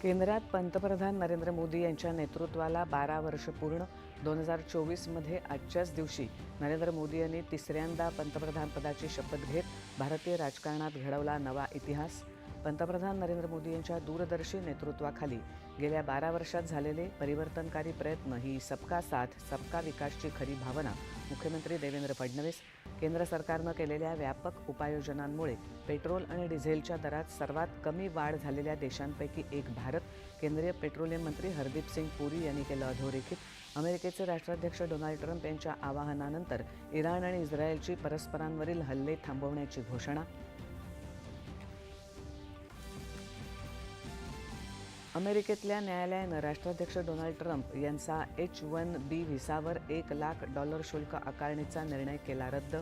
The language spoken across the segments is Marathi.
केंद्रात पंतप्रधान नरेंद्र मोदी यांच्या नेतृत्वाला 12 वर्ष पूर्ण. 2024मध्ये आजच्याच दिवशी नरेंद्र मोदी यांनी तिसऱ्यांदा पंतप्रधानपदाची शपथ घेत भारतीय राजकारणात घडवला नवा इतिहास. पंतप्रधान नरेंद्र मोदी यांच्या दूरदर्शी नेतृत्वाखाली गेल्या 12 वर्षात झालेले परिवर्तनकारी प्रयत्न ही सबका साथ सबका विकासची खरी भावना. मुख्यमंत्री देवेंद्र फडणवीस. केंद्र सरकारनं केलेल्या व्यापक उपाययोजनांमुळे पेट्रोल आणि डिझेलच्या दरात सर्वात कमी वाढ झालेल्या देशांपैकी एक भारत. केंद्रीय पेट्रोलियम मंत्री हरदीप सिंग पुरी यांनी केलं अधोरेखित. अमेरिकेचे राष्ट्राध्यक्ष डोनाल्ड ट्रम्प यांच्या आवाहनानंतर इराण आणि इस्रायलची परस्परांवरील हल्ले थांबवण्याची घोषणा. अमेरिकेतल्या न्यायालयानं राष्ट्राध्यक्ष डोनाल्ड ट्रम्प यांचा H-1B व्हिसावर $1,00,000 शुल्क आकारण्याचा निर्णय केला रद्द.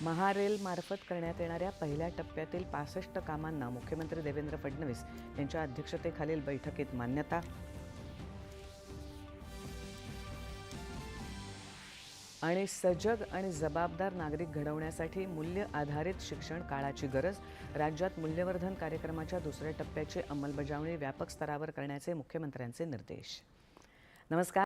महारेलमार्फत करण्यात येणाऱ्या पहिल्या टप्प्यातील 65 कामांना मुख्यमंत्री देवेंद्र फडणवीस यांच्या अध्यक्षतेखालील बैठकीत मान्यता. आणि सजग आणि जबाबदार नागरिक घडवण्यासाठी मूल्य आधारित शिक्षण काळाची गरज. राज्यात मूल्यवर्धन कार्यक्रमाच्या दुसऱ्या टप्प्याची अंमलबजावणी व्यापक स्तरावर करण्याचे मुख्यमंत्र्यांचे निर्देश. नमस्कार.